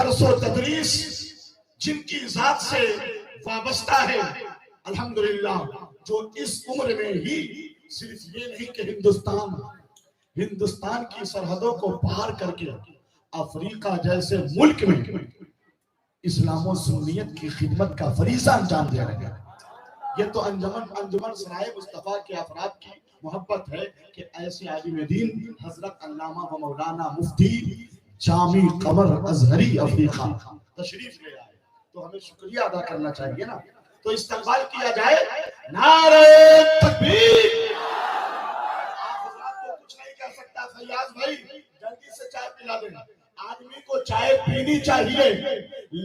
درس و تدریس جن کی ذات سے وابستہ ہے، الحمدللہ جو اس عمر میں ہی صرف یہ نہیں کہ ہندوستان کی سرحدوں کو پار کر کے افریقہ جیسے ملک میں اسلام و سنیت کی خدمت کا فریضہ انجام دے رہے ہیں. یہ تو انجمن سرائے مصطفیٰ کے افراد کی محبت ہے کہ ایسے عالم دین حضرت علامہ و مولانا مفتی جامی قمر ازہری افریقہ تشریف لے آئے، تو ہمیں شکریہ ادا کرنا چاہیے نا. تو استقبال کیا جائے. نعرہ تکبیر. آپ حضرات کو کچھ نہیں کہہ سکتا. فیاض بھائی جلدی سے چائے پلا دینا. آدمی کو چائے پینی چاہیے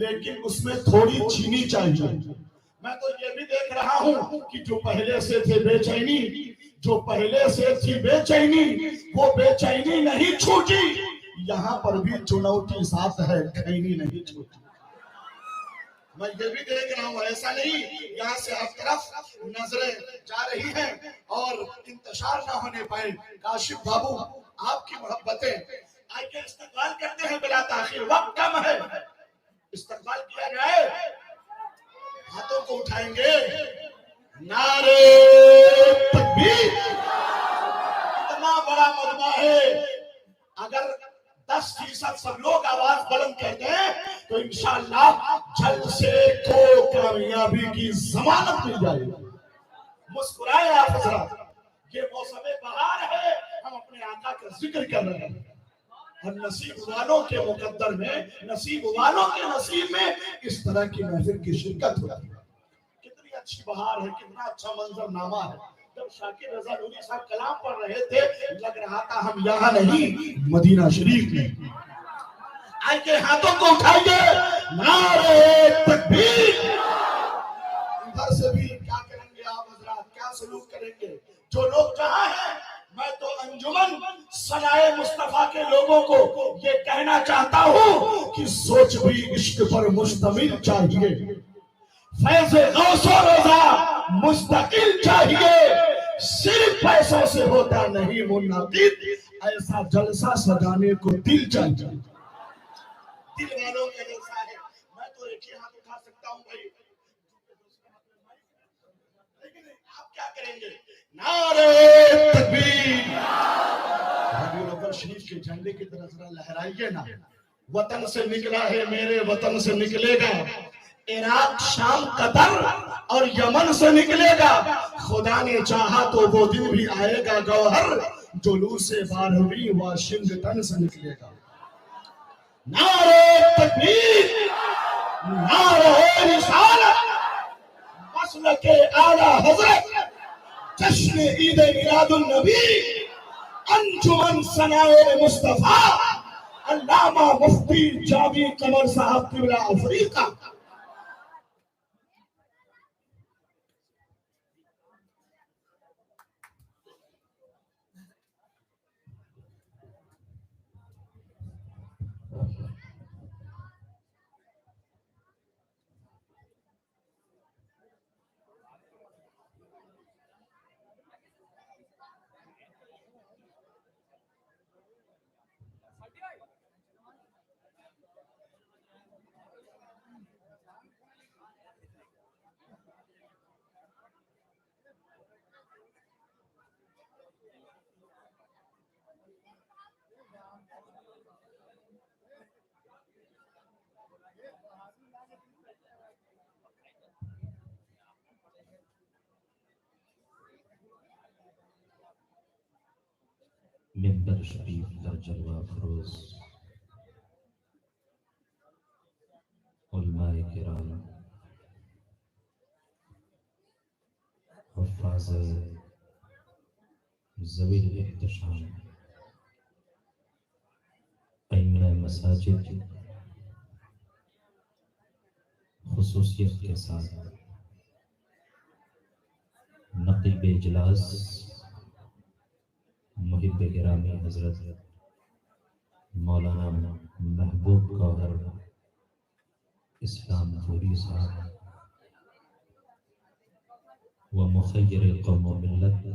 لیکن اس میں تھوڑی چینی چاہیے. میں تو یہ بھی دیکھ رہا ہوں کہ جو پہلے سے تھی بے چینی وہ بے چینی نہیں چھوٹی. یہاں پر بھی چنوتی ساتھ ہے، کھینی نہیں چھوٹی. میں یہ بھی دیکھ رہا ہوں، ایسا نہیں یہاں سے ہر طرف نظریں جا رہی ہیں اور انتشار نہ ہونے پائے. کاشف بابو آپ کی محبتیں آئیے استقبال کرتے ہیں بلا تاخیر. وقت کم ہے، استقبال کیا جائے. ہاتھوں کو اٹھائیں گے. نعرہ تکبیر. اتنا بڑا مجمع ہے، اگر 10% سب لوگ آواز بلند کہتے ہیں تو انشاءاللہ جلسے کو کامیابی کی ضمانت مل جائے گی. مسکرائے آپ حضرات. یہ موسم بہار ہے، ہم اپنے آقا کا ذکر کر رہے ہیں اور نصیب والوں کے مقدر میں، نصیب والوں کے نصیب میں اس طرح کی محفل کی شرکت ہوتی ہے. کتنی اچھی بہار ہے، کتنا اچھا منظر نامہ ہے. جب شاکر رضا نوری صاحب کلام پڑھ رہے تھے لگ رہا تھا ہم یہاں نہیں مدینہ شریف میں. آئیے ہاتھوں کو اٹھائیے. نعرہ تکبیر. ادھر سے بھی کیا کریں گے آپ حضرات، کیا سلوک کریں گے جو لوگ جہاں ہیں. میں تو انجمن سنائے مصطفیٰ کے لوگوں کو یہ کہنا چاہتا ہوں کہ سوچ بھی عشق پر مشتمل چاہیے، فیض غوث و رضا مستقل چاہیے. صرف پیسوں سے ہوتا نہیں منعقد، ایسا جلسہ سجانے کو دل چاہیے. دل والوں کا جلسہ ہے. میں تو ایک ہی ہاتھ اٹھا سکتا ہوں بھائی، لیکن آپ کیا کریں گے. نعرہ تکبیر. ربیع الاول شریف کے جھنڈے کی طرح ذرا لہرائیے نا. وطن سے نکلا ہے میرے وطن سے نکلے گا، عراق شام قطر اور یمن سے نکلے گا. خدا نے چاہا تو وہ دن بھی آئے گا گوہر جلوس 12ویں واشنگٹن سے نکلے گا. نعرہ تکبیر. نعرہ رسالت. مسلک اعلیٰ حضرت. جشن عید میلاد النبی. انجمن سنائے مصطفیٰ. علامہ مفتی جامی قمر صاحب قبلہ افریقہ. منبر شریف کا جلوہ افروز علماء کرام، حفاظ ذوی الاحتشام، ائمہ مساجد خصوصیت کے ساتھ نقیب اجلاس محب گرامی حضرت مولانا محبوب گوہر اسلام پوری صاحب و مخیر قوم و ملت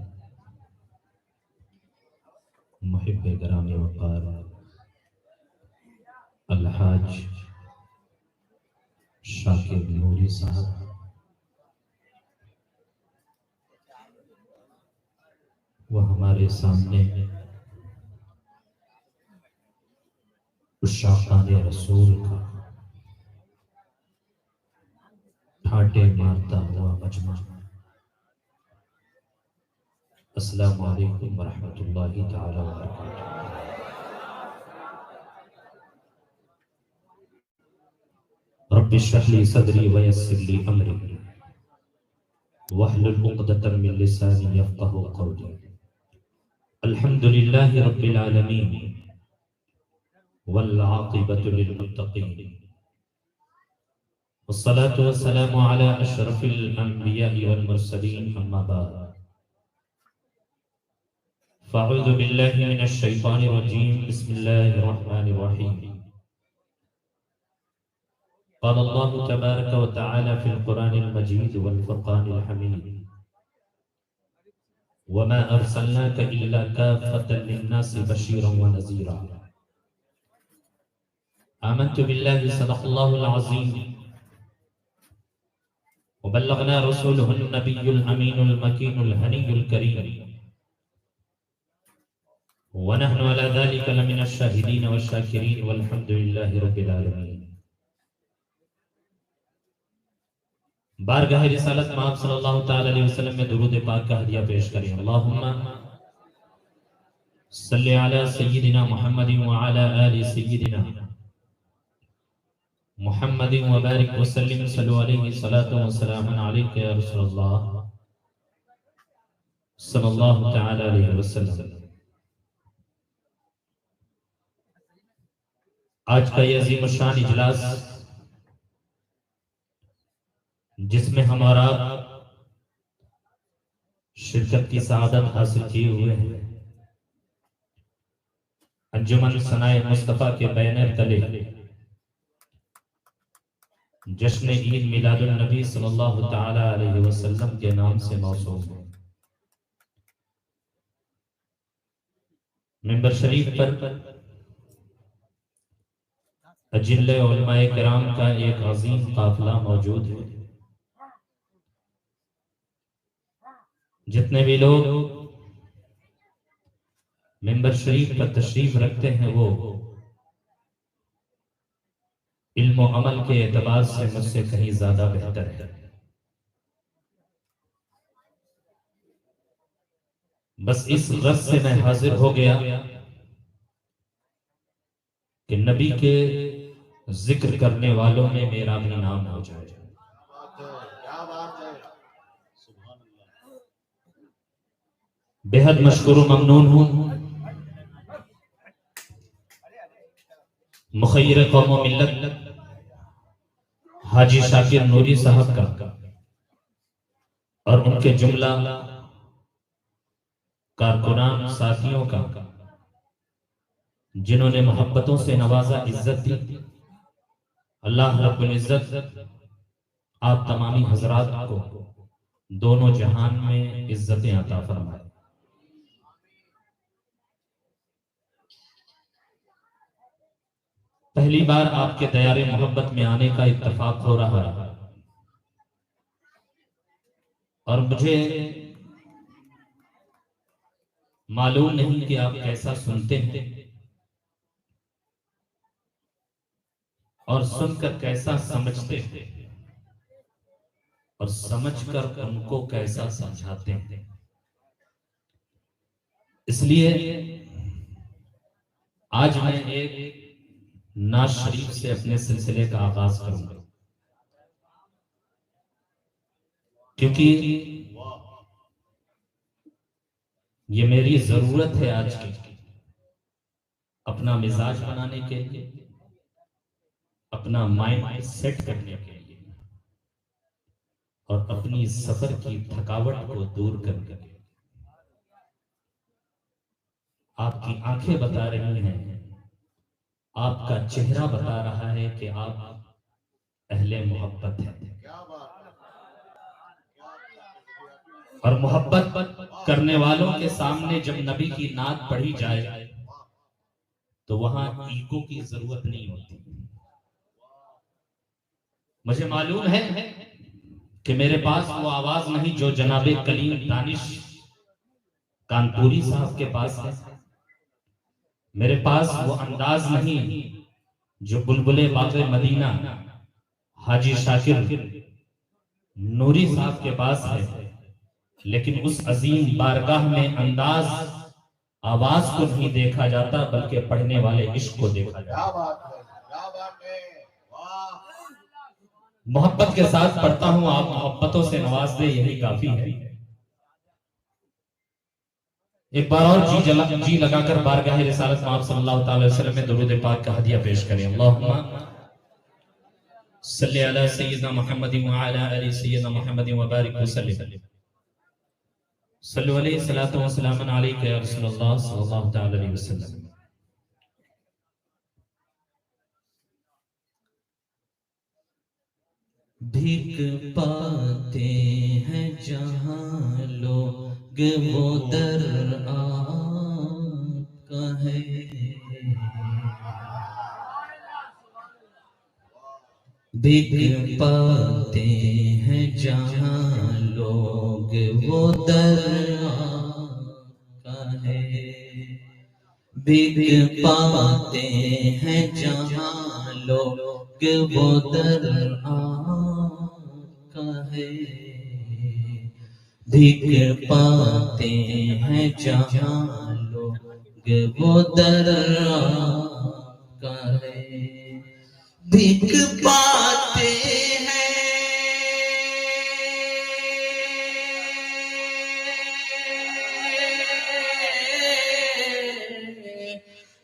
محب گرامی وقار الحاج شاکر نوری صاحب، وہ ہمارے سامنے عشاقان رسول کا ٹھاٹے مارتا ہوا مجمع۔ السلام علیکم ورحمۃ اللہ تعالی وبرکاتہ۔ رب اشرح لي صدري ويسر لي امري واحلل عقدة من لساني يفقهوا قولي۔ الحمد لله رب العالمين والعاقبة للمتقين، والصلاة والسلام على أشرف الأنبياء والمرسلين، أما بعد فأعوذ بالله من الشيطان الرجيم، بسم الله الرحمن الرحيم۔ قال الله تبارك وتعالى في القرآن المجيد والفرقان الحميد: وما أرسلناك إلا كافة للناس بشيرا ونذيرا۔ آمنت بالله صدق الله العظيم، وبلغنا رسوله النبي الأمين المكين الهني الكريم، ونحن على ذلك لمن الشاهدين والشاكرين، والحمد لله رب العالمين۔ بارگاہ رسالت میں آپ صلی اللہ تعالی علیہ وسلم میں درود پاک کا ہدیہ پیش کریں۔ اللہم صلی علی سیدنا محمد وعلی آل سیدنا محمد وبارک وسلم، صلو علیہ صلاۃ وسلام علیک یا رسول اللہ صلی اللہ تعالی علیہ وسلم۔ آج کا یہ عظیم الشان اجلاس جس میں ہمارا شرکت کی سعادت حاصل کیے ہوئے ہیں، انجمن ثنائے مصطفیٰ کے بینر تلے جشن عید میلاد النبی صلی اللہ تعالی علیہ وسلم کے نام سے موسوم ہے۔ منبر شریف پر اجل علماء کرام کا ایک عظیم قافلہ موجود ہے۔ جتنے بھی لوگ منبر شریف پر تشریف رکھتے ہیں وہ علم و عمل کے اعتبار سے مجھ سے کہیں زیادہ بہتر ہے۔ بس اس غرض سے میں حاضر ہو گیا کہ نبی کے ذکر کرنے والوں میں میرا بھی نام ہو جائے۔ بہت مشکور و ممنون ہوں مخیر قوم و ملت حاجی شاکر نوری صاحب کا اور ان کے جملہ کارکنان ساتھیوں کا، جنہوں نے محبتوں سے نوازا، عزت دی۔ اللہ رب العزت آپ تمامی حضرات کو دونوں جہان میں عزتیں عطا فرمائے۔ پہلی بار آپ کے دیار محبت میں آنے کا اتفاق ہو رہا ہے، اور مجھے معلوم نہیں کہ آپ کیسا سنتے ہیں اور سن کر کیسا سمجھتے ہیں اور سمجھ کر ان کو کیسا سمجھاتے ہیں۔ اس لیے آج میں ایک نعت شریف سے اپنے سلسلے کا آغاز کروں گا، کیونکہ یہ میری ضرورت ہے آج کی، اپنا مزاج بنانے کے لیے، اپنا مائنڈ سیٹ کرنے کے لیے، اور اپنی سفر کی تھکاوٹ کو دور کرنے کے لیے۔ آپ کی آنکھیں بتا رہی ہیں، آپ کا چہرہ بتا رہا ہے کہ آپ اہل محبت ہیں، اور محبت کرنے والوں کے سامنے جب نبی کی نعت پڑھی جائے تو وہاں ایگو کی ضرورت نہیں ہوتی، مجھے معلوم ہے کہ میرے پاس وہ آواز نہیں جو جناب کلیم دانش کانپوری صاحب کے پاس ہے، میرے پاس وہ انداز نہیں جو بلبلے باغ مدینہ حاجی شاکر نوری صاحب کے پاس ہے، لیکن اس عظیم بارگاہ میں انداز آواز کو نہیں دیکھا جاتا بلکہ پڑھنے والے عشق کو دیکھا جاتا۔ کیا بات ہے، کیا بات ہے، واہ! محبت کے ساتھ پڑھتا ہوں، آپ محبتوں سے نواز دے، یہی کافی ہے۔ ایک بار اور جی لگا کر بارگاہ رسالت میں آپ صلی اللہ تعالی وسلم میں درود پاک کا ہدیہ پیش کریں۔ اللہم صلی علی سیدنا محمد وعلی آل سیدنا محمد وبارک وسلم۔ صلو علیہ الصلوۃ والسلام علیک یا رسول اللہ صلی اللہ تعالی علیہ وسلم۔ بھیک پاتے ہیں جہاں لوگ وہ در آپ کا ہے، بھیک پاتے ہیں جہاں لوگ وہ در آپ کا ہے، بھیک پاتے ہیں جہاں لوگ وہ در آپ کا ہے، بھیک پاتے ہیں جہاں لوگ وہ در آپ کا ہے، بھیک پاتے ہیں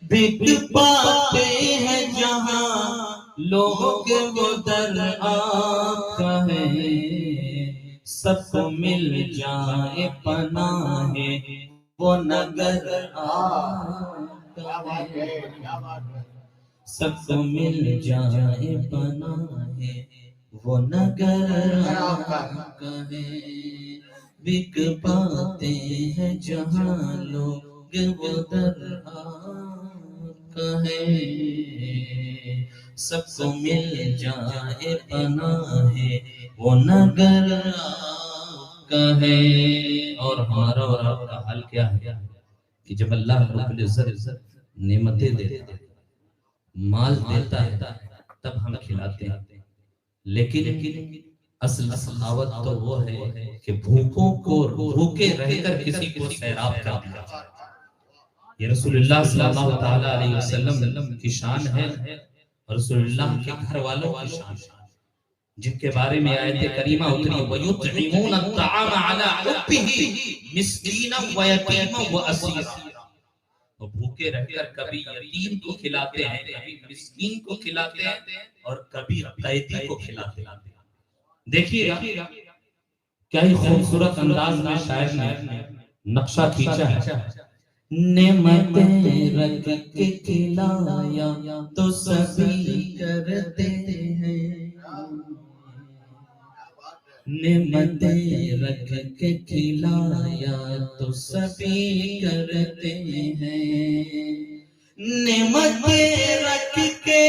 بھیک پاتے ہیں جہاں لوگ وہ در آپ کا ہے، سب کو مل جائے پناہ وہ نگر آپ کیا کا بات ہے، ہے، کیا بات ہے! سب کو مل جائے پناہ وہ نگر آپ کا ہے، بک پاتے ہیں جہاں لوگ وہ در آپ کا ہے، سب کو مل جائے پناہ وہ نگر آپ کا ہے۔ اور ہمارا اور آپ کا حال کیا ہے کہ جب اللہ رب العزت نعمتیں دیتا ہے، مال دیتا ہے، تب ہم کھلاتے ہیں، لیکن اصل سخاوت تو وہ ہے کہ بھوکوں کو بھوکے رہ کر کسی کو سیراب کر دیا جائے۔ یہ رسول اللہ صلی اللہ تعالی علیہ وسلم کی شان ہے، اور رسول اللہ کے گھر والوں کی شان ہے، جن کے بارے میں آیت کریمہ اتری وَيُطْعِمُونَ الطَّعَامَ عَلَىٰ حُبِّهِ مِسْكِينًا وَيَتِيمًا وَأَسِيرًا، وہ بھوکے رہ کر کبھی یتیم کو کھلاتے ہیں، کبھی مسکین کو کھلاتے ہیں، اور کبھی قیدی کو کھلاتے ہیں۔ دیکھیے گا کیا ہی خوبصورت انداز میں شاعر نے نقشہ کھینچا ہے۔ نعمتیں رکھ کے کھلایا تو سبھی کرتے ہیں، نعمتیں رکھ کے کھلایا تو سبھی کرتے ہیں، نعمتیں رکھ کے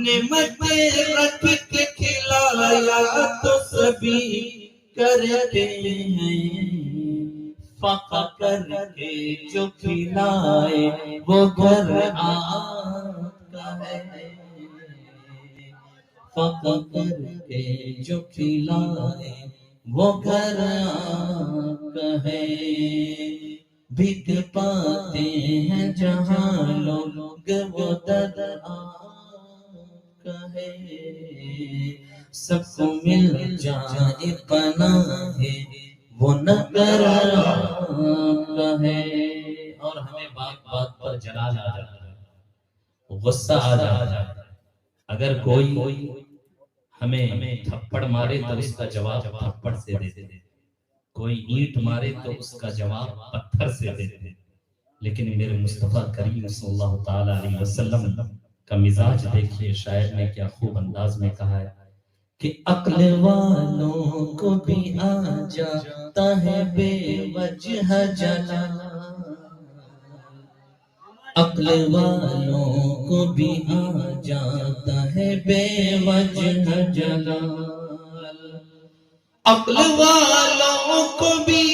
نعمتیں رکھ کے کھلایا تو سبھی کرتے ہیں، فقہ کر کے جو کھلائے وہ گھر آپ کا ہے، فقہ کر کے جو کھلائے وہ گھر آپ کا ہے، بھیک پاتے ہیں جہاں لوگ وہ در آپ کا ہے، سب کو مل جائے پناہ وہ نگر آپ کا ہے۔ اور ہمیں بات بات پر جلال آ جاتا ہے، غصہ آ جاتا ہے، اگر کوئی ہمیں تھپڑ مارے تو اس کا جواب تھپڑ سے دیتے، کوئی اینٹ مارے تو اس کا جواب پتھر سے دیتے، لیکن میرے مصطفیٰ کریم صلی اللہ تعالی علیہ وسلم کا مزاج دیکھیے، شاعر نے کیا خوب انداز میں کہا ہے کہ عقل والوں کو بھی آ جاتا ہے بے وجہ جلا، عقل والوں کو بھی آ جاتا ہے بے وجہ جلال، عقل والوں کو بھی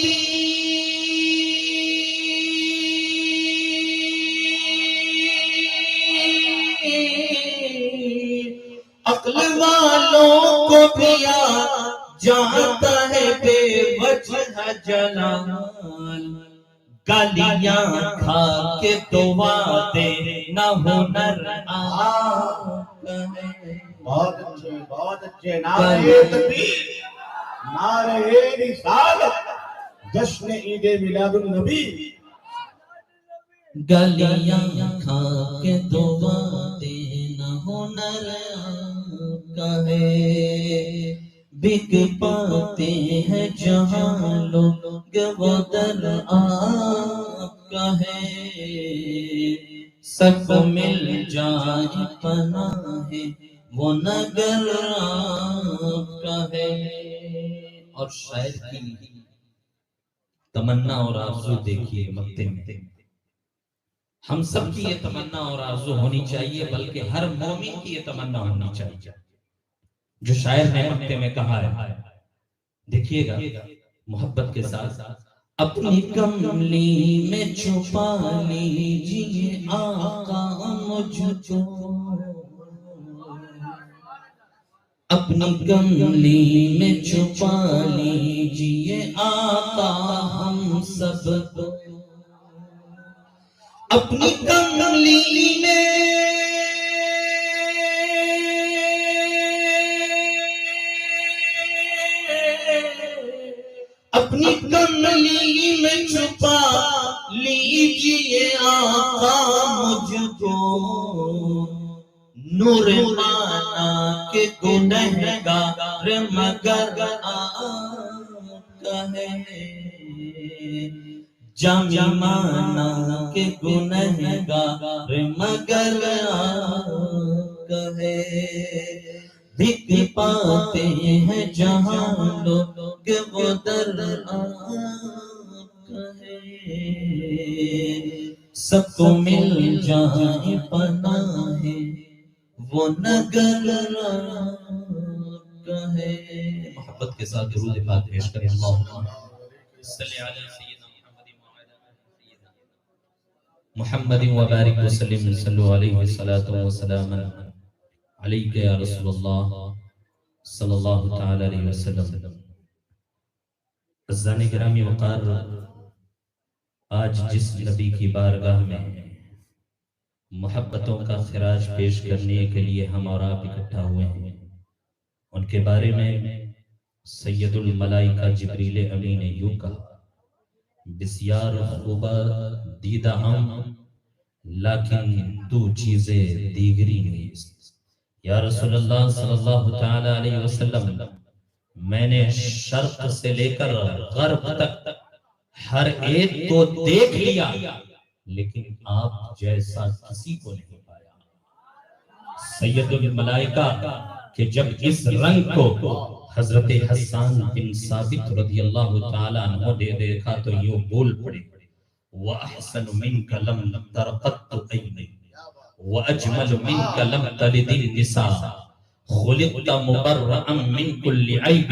عقل والوں کو بھی آ جاتا ہے بے وجہ جلال، گالیاں کھا کے تو وعدے نہ ہنر آتا ہے۔ بہت اچھے نعرہ تکبیر، نعرہ رسالت، جشن عید میلاد النبی۔ گالیاں کھا کے تو وعدے نہ ہنر آتا ہے، بک پاتے ہیں جہاں لوگ وہ در آپ کا ہے، سب مل جائے پناہ وہ نگر آپ کا ہے۔ اور شاعر کی تمنا اور آرزو دیکھیے مکتے میں، ہم سب کی یہ تمنا اور آرزو ہونی چاہیے، بلکہ ہر مومن کی یہ تمنا ہونی چاہیے جو شاعر نے مکتے میں کہا ہے۔ دیکھیے گا محبت کے ساتھ، اپنی کملی میں چھپا لیجیے آقا مجھ کو، اپنی کملی میں چھپا لیجیے آقا ہم سب کو، اپنی کملی میں اپنی کملی میں چھپا لیجیے آقا مجھ کو، نور مانا کے گنہگار مگر آقا ہے، جامی مانا کے گنہگار مگر آقا ہے، بک پاتے ہیں جہاں لوگ وہ در آقا ہے، سب کو مل جائے پناہ وہ نگر آقا ہے۔ محبت کے ساتھ درود پاک پیش کریں، اللہم صلی علی سیدنا محمد و بارک وسلم، صلو علیہ الصلاۃ والسلام علیک یا رسول اللہ صلی اللہ تعالی علیہ وسلم۔ عزیزان گرامی وقار، آج جس نبی کی بارگاہ میں محبتوں کا خراج پیش کرنے کے لیے ہم اور آپ اکٹھا ہوئے ہیں، ان کے بارے میں سید الملائکہ جبریل امین نے یوں کہا، بسیار خوبہ دیدہ ہم لیکن دو چیزیں دیگری نیست۔ یا رسول اللہ صلی اللہ تعالی علیہ وسلم، میں نے شرق سے لے کر غرب تک ہر ایک کو دیکھ لیا، لیکن آپ جیسا کسی کو نہیں پایا۔ سید الملائکہ کہ جب اس رنگ کو حضرت حسان بن ثابت رضی اللہ تعالیٰ عنہ نے دیکھا تو یوں بول پڑے، وَأَحْسَنُ مِنْكَ لَمْ تَرْقَتُ عَيْنِي وَأَجْمَلُ مِنْكَ لَمْ تَلِدِ النِّسَاء خُلِقْتَ مُبَرَّأً مِنْ كُلِّ عَيْبٍ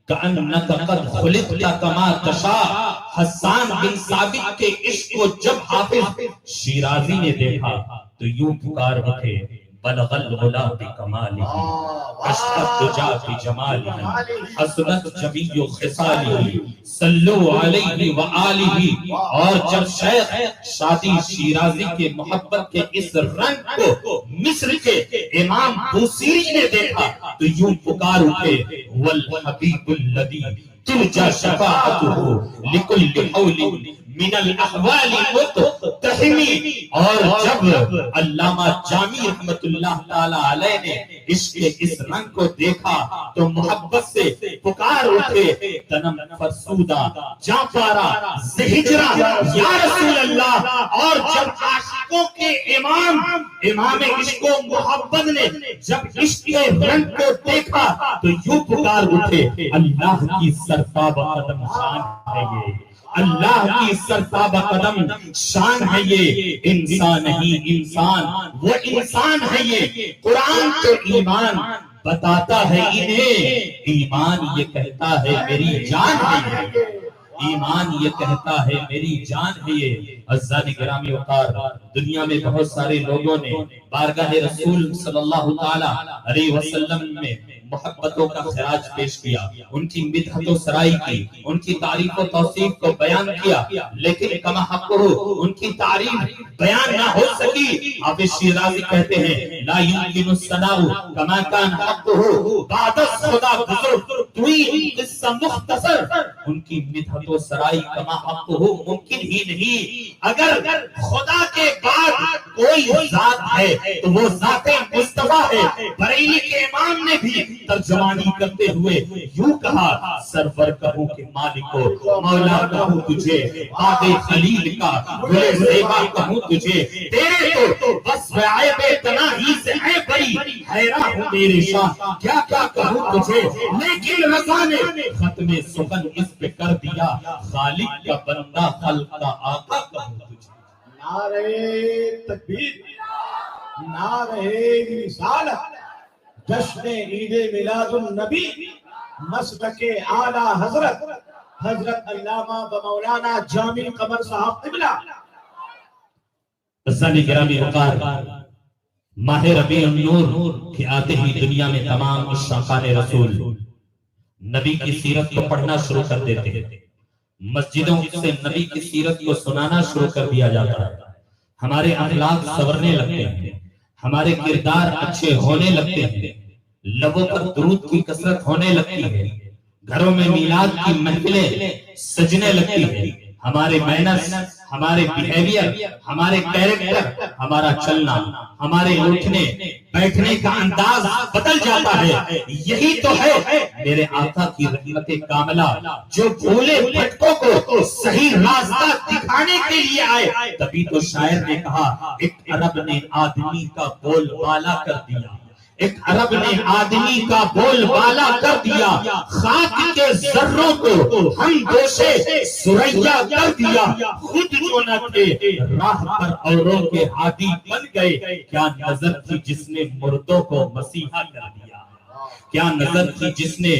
كَأَنَّكَ قَدْ خُلِقْتَ كَمَا تَشَاءُ۔ حسان بن ثابت کے عشق کو جب حافظ شیرازی نے دیکھا تو یوں پکار اٹھے، بلغ العلا بکمالہ اشرف الدجا بجمالہ حسنت جمیع خصالہ صلو علیہ وآلہ۔ اور جب شیخ شادی شیرازی کے محبت کے اس رنگ کو مصر کے امام بوسیری نے دیکھا تو یوں پکار اٹھے، والحبیب الذی ترجى شفاعته لكل حول من الاحوال متحمی۔ اور جب علامہ جامی رحمت اللہ تعالی علیہ نے عشق اس رنگ کو دیکھا تو محبت سے پکار اٹھے، تنم فرسودہ جاں پارا زہجرہ یا رسول اللہ۔ اور جب عاشقوں کے امام عشق و محبت نے جب عشق کے رنگ کو دیکھا تو یوں پکار اٹھے، اللہ کی سرتاب قدم شان ہے یہ، اللہ کی سرتابہ قدم شان ہے یہ، انسان نہیں انسان وہ انسان ہے یہ، قرآن تو ایمان بتاتا ہے انہیں، ایمان یہ کہتا ہے میری جان ہے یہ، ایمان یہ کہتا ہے میری جان ہے یہ۔ عزیزان گرامی وقار، دنیا میں بہت سارے لوگوں نے بارگاہ رسول صلی اللہ تعالی علیہ وسلم میں محبتوں کا خراج پیش کیا، ان کی مدحت و سرائی کی، ان کی تعریف و توصیف کو بیان کیا، لیکن کما حق ہو ان کی تعریف بیان نہ ہو سکی۔ حافظ شیرازی کہتے ہیں لا یمکن الثناء کما کان حقہ بعد خدا بزرگ توئی قصہ مختصر، ان کی مدحت و سرائی کما حقہ ممکن ہی نہیں۔ اگر خدا کے بعد کوئی ذات ہے تو وہ ذات مصطفیٰ ہے۔ بریلی کے امام نے بھی ترجمانی کرتے ہوئے یوں کہا، سرور کہوں کہ مالکو مولا کہوں تجھے، باغ خلیل کا گلے زیبا کہوں تجھے، تیرے تو وصف عیب تناہی سے ہے بڑی، حیران ہوں میرے شاہ کیا کیا کہوں تجھے، لیکن رضا نے ختم سخن اس پہ کر دیا، خالق کا بندہ خلق کا آقا کہوں تجھے۔ نعرہ تکبیر، نعرہ رسالت، جشن عید میلاد النبی، مسلک اعلی حضرت حضرت علامہ و مولانا جامی قمر صاحب قبلہ۔ عزیزان گرامی وقار، ماہ ربیع النور کے آتے ہی دنیا میں تمام عشاقان رسول نبی کی سیرت کو پڑھنا شروع کر دیتے ہیں، مسجدوں سے نبی کی سیرت کو سنانا شروع کر دیا جاتا ہے، ہمارے اخلاق سنورنے لگتے ہیں، ہمارے کردار اچھے ہونے لگتے ہیں، لبوں پر درود کی کثرت ہونے لگتی ہے، گھروں میں میلاد کی محفلیں سجنے لگتی ہیں، ہمارے مینرز، ہمارے بیہیویئر، ہمارے کیریکٹر، ہمارا چلنا، ہمارے اٹھنے بیٹھنے کا انداز بدل جاتا ہے۔ یہی تو ہے میرے آقا کی رحمت کاملہ، جو بھولے بھٹکوں کو صحیح راستہ دکھانے کے لیے آئے۔ تبھی تو شاعر نے کہا ایک عرب نے آدمی کا بول بالا کر دیا، ایک عرب نے آدمی کا بول بالا کر دیا، خاک کے ذروں کو ہم گوشے سریا کر دیا، خود جو نہ تھے راہ پر اوروں کے ہادی بن گئے، کیا نظر تھی جس نے مردوں کو مسیحا کر دیا، کیا نظر تھی جس نے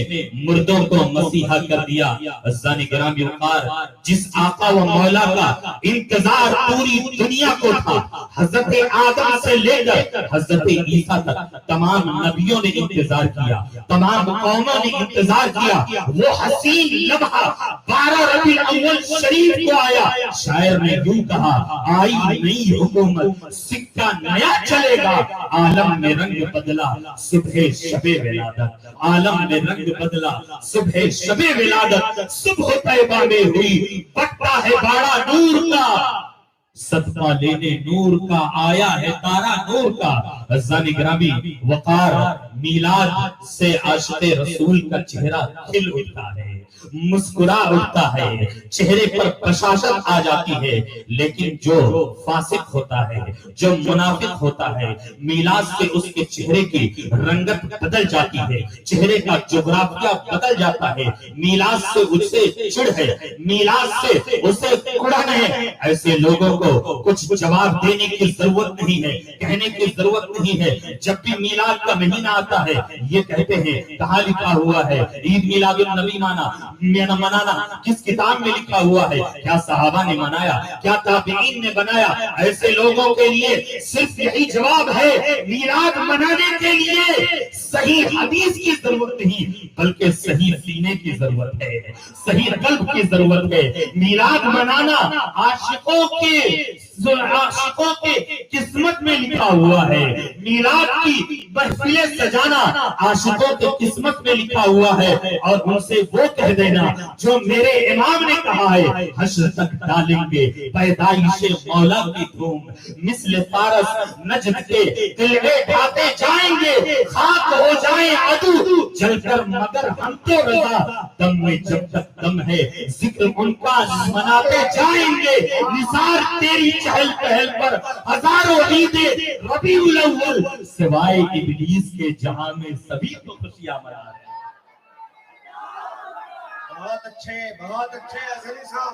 مردوں کو مسیحا کر دیا۔ عزیزان گرامی وقار، جس آقا و مولا کا انتظار پوری دنیا کو تھا، حضرت آدم سے لے کر حضرت عیسیٰ تک تمام نبیوں نے انتظار کیا، تمام قوموں نے انتظار کیا، وہ حسین لمحہ 12 ربیع الاول شریف کو آیا۔ شاعر نے یوں کہا آئی نئی حکومت، سکہ نیا چلے گا، عالم میں رنگ بدلا صبح شب ولادت، عالم میں رنگ بدلا صبح شب ولادت، صبح طیبہ میں ہوئی پٹا ہے باڑا نور کا، صدقہ لینے نور کا آیا ہے تارا نور کا۔ عزیزان گرامی وقار، میلاد سے عاشق رسول کا چہرہ کھل اٹھتا ہے، مسکرا اٹھتا ہے، چہرے پر بشاشت آ جاتی ہے، لیکن جو فاسق ہوتا ہے، جو منافق ہوتا ہے، میلاد سے اس کے چہرے کی رنگت بدل جاتی ہے، چہرے کا جغرافیہ بدل جاتا ہے، میلاد سے اسے چڑ ہے، میلاد سے اسے کڑن ہے۔ ایسے لوگوں کو کچھ جواب دینے کی ضرورت نہیں ہے، کہنے کی ضرورت نہیں ہے۔ جب بھی میلاد کا مہینہ آتا ہے یہ کہتے ہیں کہاں لکھا ہوا ہے عید میلاد النبی منانا، کس کتاب میں لکھا ہوا ہے، کیا صحابہ نے منایا، کیا تابعین نے بنایا؟ ایسے لوگوں کے لیے صرف یہی جواب ہے، میلاد منانے کے لیے صحیح حدیث کی ضرورت نہیں بلکہ صحیح سینے کی ضرورت ہے، صحیح قلب کی ضرورت ہے۔ میلاد منانا عاشقوں کے قسمت میں لکھا ہوا ہے، میلاد کی محفلیں سجانا عاشقوں کے قسمت میں لکھا ہوا ہے، اور ان سے وہ کہہ دینا جو میرے امام نے کہا ہے، حشر تک ڈالیں گے پیدائش مولا کی دھوم، مثل فارس نجد کے قلعے ڈھاتے جائیں گے، خاک ہو جائیں عدو جل کر مگر ہم تو رضا، دم میں جب تک دم ہے ذکر ان کا مناتے جائیں گے، نثار تیری چہل پہل پر ہزاروں عیدیں ربیع الاول، سوائے ابلیس کے جہاں میں سبھی کو خوشیاں منا رہے ہیں۔ بہت اچھے اظہری صاحب،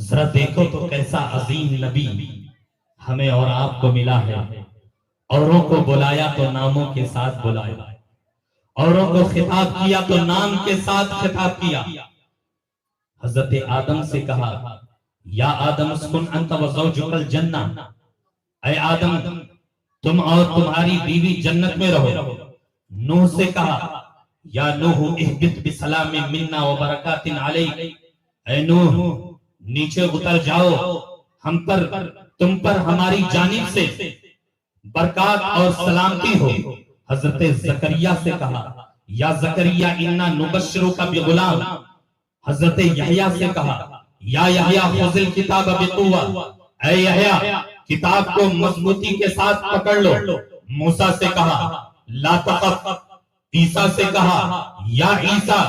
ذرا دیکھو تو کیسا عظیم نبی ہمیں اور آپ کو ملا ہے. اوروں کو بلایا تو ناموں کے ساتھ بلایا، اوروں کو خطاب کیا تو نام کے ساتھ خطاب کیا. حضرت آدم سے کہا یا آدم اسکن انت وزوجک الجنہ، اے آدم تم اور تمہاری بیوی جنت میں رہو. نوح سے کہا یا نوح اہبط بسلام منا وبرکات علیک، اے نوح نیچے اتر جاؤ، ہم پر تم پر ہماری جانب سے برکات اور سلامتی ہو. حضرت زکریا سے کہا یا زکریا انا نبشرک بغلام. حضرت یحییٰ سے کہا یا یحییٰ خذ الکتاب بقوہ، اے یحییٰ کتاب کو مضبوطی کے ساتھ پکڑ لو. موسیٰ سے کہا لا تخف. عیسیٰ سے کہا یا عیسیٰ.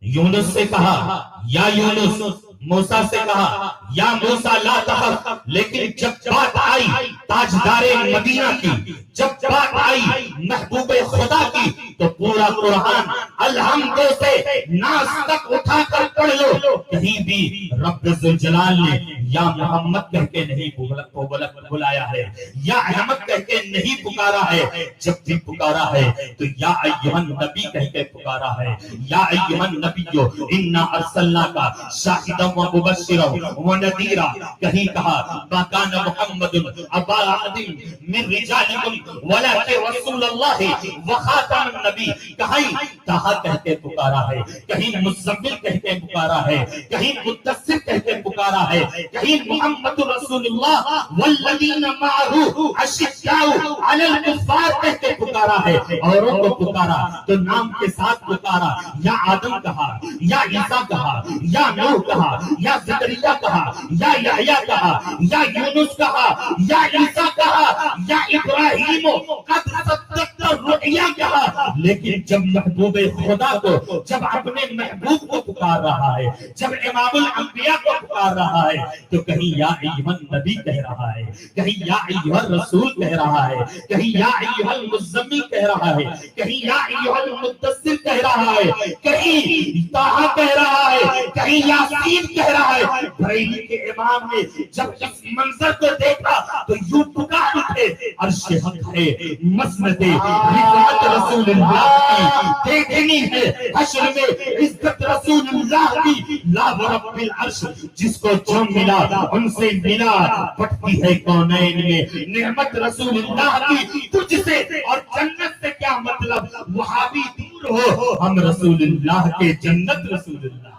یونس سے کہا یا یونس. موسیٰ سے کہا یا موسیٰ لا تخف. لیکن جب بات آئی تاجدار مدینہ کی، جب بات آئی محبوب خدا کی، تو پورا قرآن الحمد سے ناس تک اٹھا کر پڑھ لو، کہیں بھی رب ذوالجلال نے یا محمد کہہ کے نہیں بلایا ہے، یا احمد کہہ کے نہیں پکارا ہے. جب بھی پکارا ہے تو یا ایھا النبی کہہ کے پکارا ہے. یا ایھا النبی انا ارسلناک شاہدا ومبشرا ونذیرا. کہیں کہا ما کان محمد ابا احد من رجالکم ولکن رسول اللہ وخاتم النبی. کہا کہہ کے پکارا ہے، کہیں مزمل کہہ کے پکارا ہے، کہیں مدثر کہہ کے پکارا ہے، کہیں محمد رسول اللہ والذین معہ اشداء علی الکفار کہہ کے پکارا ہے. اوروں کو پکارا تو نام کے ساتھ پکارا. یا آدم کہا، یا عیسیٰ کہا، یا نوح کہا، یا زکریا کہا، یا یحییٰ کہا، یا یونس کہا، یا عیسیٰ کہا، یا ابراہیم قد صدقت الرؤیا کہا. لیکن جب محبوب خدا کو، جب اپنے محبوب کو پکار رہا ہے، جب امام الانبیاء کو پکار رہا ہے، تو کہیں یا ایھا النبی کہہ رہا ہے، کہیں یا ایھا الرسول کہہ رہا ہے، کہیں یا ایھا المزمل کہہ رہا ہے، کہیں یا ایھا المدثر کہہ رہا ہے، کہیں طٰہٰ کہہ رہا ہے، کہیں یاسین کہہ رہا ہے. بریلی کے امام نے جب اس منظر کو دیکھا تو یوں پکار اٹھے عرش حق ہے، مسند رفعت رسول اللہ کی دیکھنی ہے، حشر میں عزت رسول اللہ کی. لا ورب العرش جس کو جو ملا ان سے ملا، پٹتی ہے کونین میں نعمت رسول اللہ کی. تجھ سے اور جنت سے کیا مطلب، وہابی دور ہو، ہم رسول اللہ کے جنت رسول اللہ.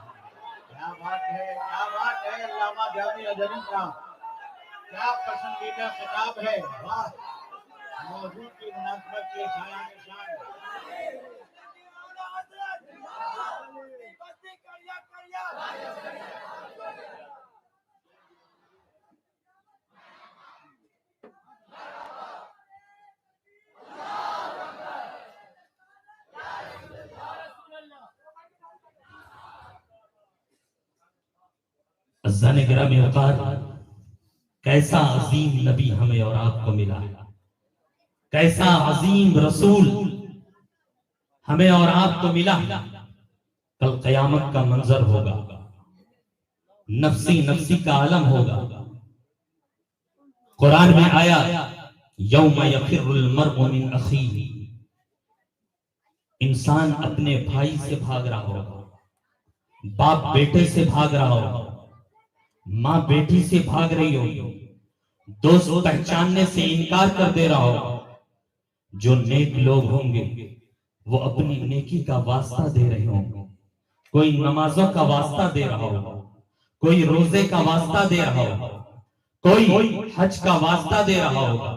کیا بات ہے، کیا بات ہے. علامہ جامی اجمی کا کیا پسندیدہ خطاب ہے. واہ، موضوع کی مناسبت کے شایان شان. عزیزان گرامی اوقات، کیسا عظیم نبی ہمیں اور آپ کو ملا ہے، کیسا عظیم رسول ہمیں اور آپ کو ملا ہے. کل قیامت کا منظر ہوگا، نفسی نفسی کا عالم ہوگا. قرآن میں آیا یوم یفر المرء من اخیہ، انسان اپنے بھائی سے بھاگ رہا ہوگا، باپ بیٹے سے بھاگ رہا ہوگا، ماں بیٹی سے بھاگ رہی ہوگی، دوست پہچاننے سے انکار کر دے رہا ہوگا. جو نیک لوگ ہوں گے وہ اپنی نیکی کا واسطہ دے رہے ہوں گے. کوئی نمازوں کا واسطہ دے رہا ہوگا، کوئی روزے کا واسطہ دے رہا ہوگا، کوئی حج کا واسطہ دے رہا ہوگا،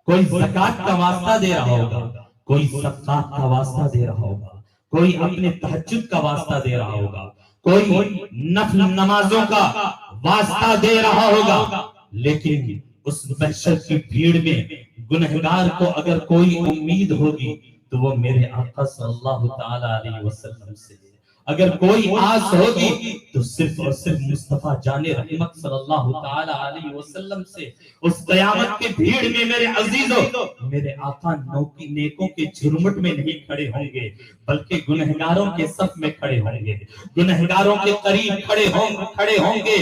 کوئی زکوٰۃ کا واسطہ دے رہا ہوگا، کوئی صدقات کا واسطہ دے رہا ہوگا، کوئی اپنے تہجد کا واسطہ دے رہا ہوگا، کوئی نفل نمازوں کا واسطہ دے رہا ہوگا. لیکن اس محشر کی بھیڑ میں گنہگار کو اگر کوئی امید ہوگی تو وہ میرے آقا صلی اللہ تعالی علیہ وسلم سے. اگر کوئی آس ہوگی تو صرف اور صرف مصطفیٰ جان رحمت صلی اللہ تعالی علیہ وسلم سے. اس قیامت کی بھیڑ میں میرے عزیزوں، میرے آقا نیکوں کے جھرمٹ میں نہیں کھڑے ہوں گے بلکہ گنہگاروں کے صف میں کھڑے ہوں گے، گنہگاروں کے قریب کھڑے ہوں گے.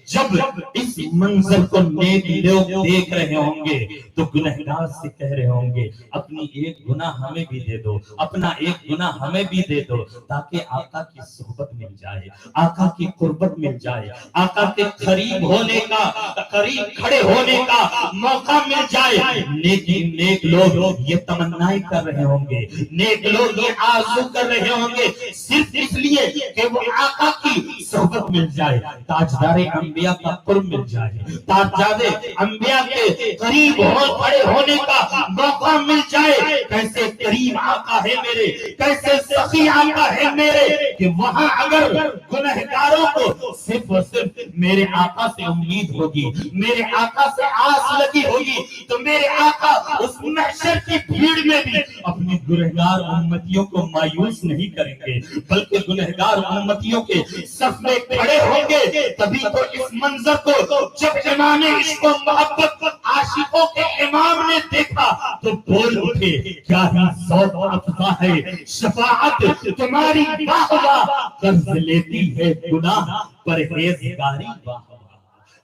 جب اس منظر کو نیک لوگ دیکھ رہے ہوں گے تو گنہگار سے کہہ رہے ہوں گے اپنی ایک گناہ ہمیں بھی دے دو، اپنا ایک گناہ ہمیں بھی دے دو، تاکہ آقا کی صحبت مل جائے، آقا کی قربت مل جائے، آقا کے قریب ہونے کا، قریب کھڑے ہونے کا موقع مل جائے۔ لیکن نیک لوگ یہ تمنائیں کر رہے ہوں گے، نیک لوگ یہ آرزو کر رہے ہوں گے صرف اس لیے کہ وہ آقا کی صحبت مل جائے، تاجدار انبیاء کا قرب مل جائے، تاجدار انبیاء کے قریب کھڑے ہونے کا موقع مل جائے۔ کیسے کریم آقا ہے میرے، کیسے سخی آقا ہے میرے، کہ وہاں اگر گنہگاروں کو صرف اور صرف میرے آقا سے امید ہوگی، میرے آقا سے آس لگی ہوگی، تو میرے آقا اس محشر کی بھیڑ میں بھی اپنی گنہگار امتیوں کو مایوس نہیں کریں گے، بلکہ گنہگار امتیوں کے صف میں کھڑے ہوں گے۔ تبھی تو اس منظر کو جب امام عشق و محبت عاشقوں کے امام نے دیکھا تو بول اٹھے کیا ہی ذوق افزا ہے شفاعت تمہاری واہ واہ، قرض لیتی ہے گناہ پرہیزگاری واہ واہ،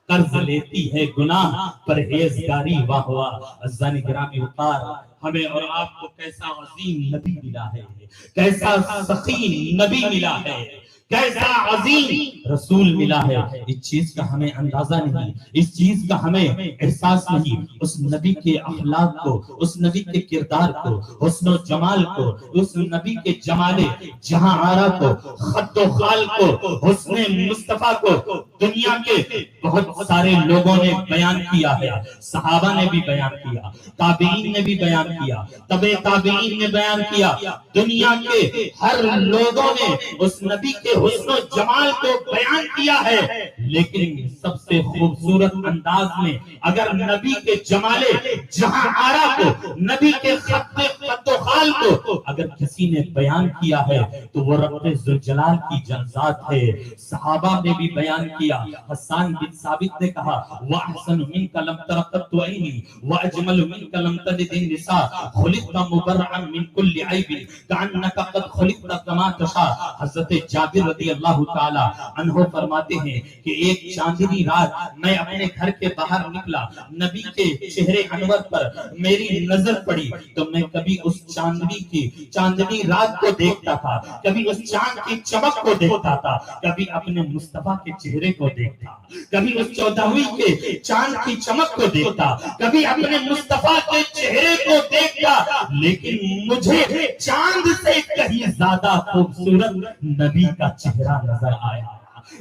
قرض لیتی ہے گناہ پرہیزگاری واہ واہ۔ عزیزان گرامی وقار، ہمیں اور آپ کو کیسا عظیم نبی ملا ہے، کیسا سخی نبی ملا ہے، کیسا عظیم رسول ملا ہے۔ اس چیز کا ہمیں اندازہ نہیں، اس چیز کا ہمیں احساس نہیں، اس نبی کے اخلاق کو، اس نبی کے کردار کو، حسن و جمال کو، اس نبی کے جمال جہاں آرا کو، خط و خال کو، حسن مصطفیٰ کو دنیا کے بہت سارے لوگوں نے بیان کیا ہے، صحابہ نے بھی بیان کیا، تابعین نے بھی بیان کیا، تبع تابعین نے بیان کیا، دنیا کے ہر لوگوں نے اس نبی کے حسن و جمال کو بیان کیا ہے۔ لیکن سب سے خوبصورت انداز میں اگر نبی کے جمال جہاں آرا کو، نبی کے خط و خال کو اگر کسی نے بیان کیا ہے تو وہ رب ذوالجلال کی ذات ہے۔ صحابہ نے بھی بیان کیا، حسان بن ثابت نے کہا وَأَحْسَنُ مِنْكَ لَمْ تَرَ قَطُّ عَيْنِي وَأَجْمَلُ مِنْكَ لَمْ تَلِدِ النِّسَاءُ خُلِقْتَ مُبَرَّأً مِنْ كُلِّ عَيْبٍ كَأَنَّكَ قَدْ خُلِقْتَ كَمَا تَشَاءُ۔ حضرت جابر رضی اللہ تعالی عنہ فرماتے ہیں کہ ایک چاندنی رات میں اپنے گھر کے باہر نکلا، نبی کے چہرے انور پر میری نظر پڑی تو میں کبھی اس چاندنی رات کو دیکھتا تھا، کبھی اس چاند کی چمک کو دیکھتا تھا، کبھی اپنے مصطفیٰ کے چہرے کو دیکھتا، کبھی اس 14ویں کے چاند کی چمک کو دیکھتا، کبھی اپنے مصطفیٰ کے چہرے کو دیکھتا، لیکن مجھے چاند سے کہیں زیادہ خوبصورت نبی کا چہرہ نظر آیا،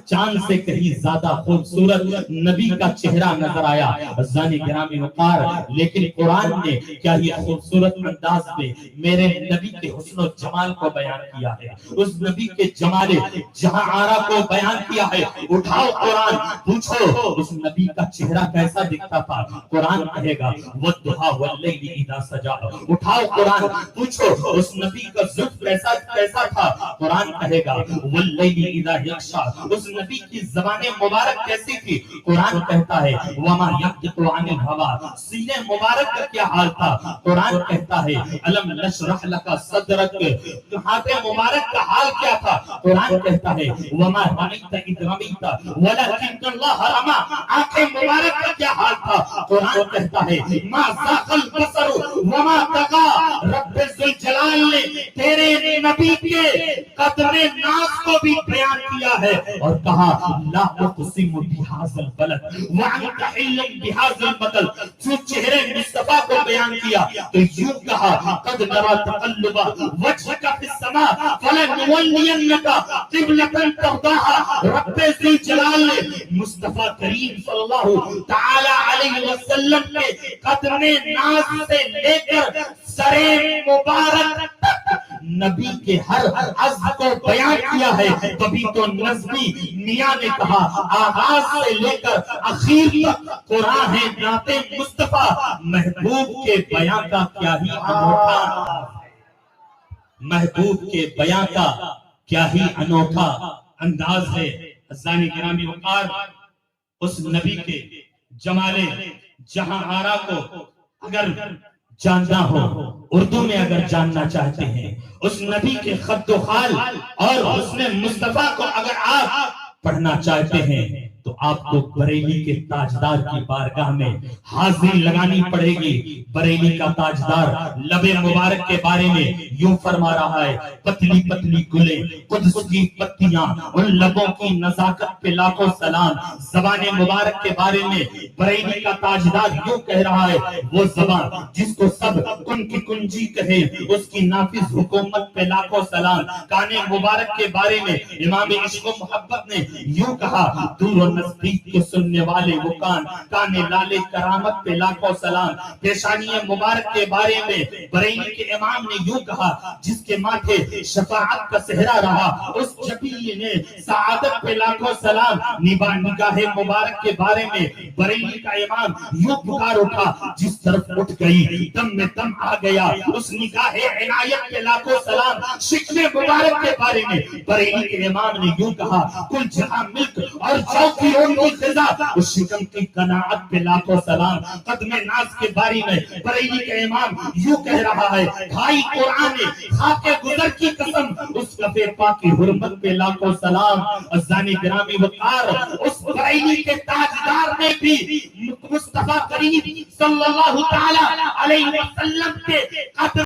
چاند سے کہیں زیادہ خوبصورت نبی کا چہرہ نظر آیا۔ عزیزان گرامی وقار، لیکن قرآن نے کیا یہ خوبصورت انداز میں میرے نبی کے حسن و جمال کو بیان کیا ہے، اس نبی کے جمال جہاں آرا کو بیان کیا ہے۔ اٹھاؤ قرآن، پوچھو اس نبی کا چہرہ کیسا دکھتا تھا، قرآن کہے گا وَالضُّحَىٰ وَاللَّيْلِ إِذَا سَجَىٰ۔ اٹھاؤ قرآن، پوچھو اس نبی کا زلف کیسا تھا، قرآن کہے گا وَاللَّيْلِ إِذَا يَغْشَىٰ۔ اس نبی کی زبان مبارک کیسی تھی، قرآن کہتا ہے وَمَا يَنطِقُ عَنِ الْهَوَىٰ۔ سینے مبارک کا کیا حال تھا، قرآن کہتا ہے أَلَمْ نَشْرَحْ لَكَ صَدْرَكَ۔ ہاتھ مبارک کا حال کیا تھا، قرآن کہتا ہے وَمَا رَمَيْتَ إِذْ رَمَيْتَ وَلَكِنَّ اللَّهَ رَمَىٰ۔ آنکھیں مبارک کا کیا حال تھا، قرآن کہتا ہے مَا زَاغَ الْبَصَرُ وَمَا طَغَىٰ۔ رب ذوالجلال نے تیرے نبی کے قدر ناز کو بھی بیان کیا ہے اور کہا لا اقسم بهذا البلد وانت حل بهذا البلد۔ جو چہرے مصطفیٰ کو بیان کیا تو یوں کہا قد نرى تقلب وجهك في السماء فلنولينك قبلة ترضاها۔ رب ذوالجلال نے مصطفیٰ کریم صلی اللہ تعالی علیہ وسلم کے قدر ناز سے لے کر سر مبارک تک نبی کے ہر عز کو بیان کیا ہے۔ تبھی تو نظمی میاں نے کہا آغاز سے لے کر اخیر تک قرآن ہے نعت مصطفیٰ، محبوب کے بیان کا کیا ہی انوکھا، محبوب کے بیان کا کیا ہی انوکھا انداز ہے۔ عزیزان گرامی وقار، اس نبی کے جمال جہاں آرا کو اگر جاننا ہو، اردو میں اگر جاننا چاہتے ہیں، اس نبی کے خط و خال اور حسن مصطفیٰ کو اگر آپ پڑھنا چاہتے ہیں تو آپ کو بریلی کے تاجدار کی بارگاہ میں حاضری لگانی پڑے گی۔ بریلی کا تاجدار لب مبارک کے بارے میں یوں فرما رہا ہے، پتلی پتلی گلیں، قدس کی پتیاں، ان لبوں کی نزاکت پہ لاکھوں سلام۔ زبان مبارک کے بارے میں بریلی کا تاجدار یوں کہہ رہا ہے، وہ زبان جس کو سب کن کی کنجی کہے، اس کی نافذ حکومت پہ لاکھوں سلام۔ کان مبارک کے بارے میں امام عشق و محبت نے یوں کہا، دور و نزدیک کے سننے والے وہ کان لالے کرامت پہ لاکھوں سلام۔ پیشانی مبارک کے بارے میں بریلی کے امام نے یوں کہا، جس کے ماتھے شفاعت کا صحرا رہا، اس جبی نے سعادت پہ لاکھوں سلام۔ نگاہ مبارک کے بارے میں بریلی کا امام یوں پکار اٹھا، جس طرف اٹھ گئی دم میں دم آ گیا، اس نگاہ عنایت پہ لاکھوں سلام۔ شکل مبارک کے بارے میں بریلی کے امام نے یوں کہا، کل جہاں ملک اور جو کی ان کی خزا، اس شکم کی قناعت پہ لاکھوں سلام۔ قدم ناز کے بارے میں بریلی کے امام یوں کہہ رہا ہے، بھائی قرآن خاک گزر کی قسم، اس کفے پاک کی حرمت پہ لاکھوں سلام۔ ازانی گرامی وقار، اس بریلی کے تاجدار نے بھی مصطفیٰ کریم صلی اللہ تعالی علیہ وسلم کے قدر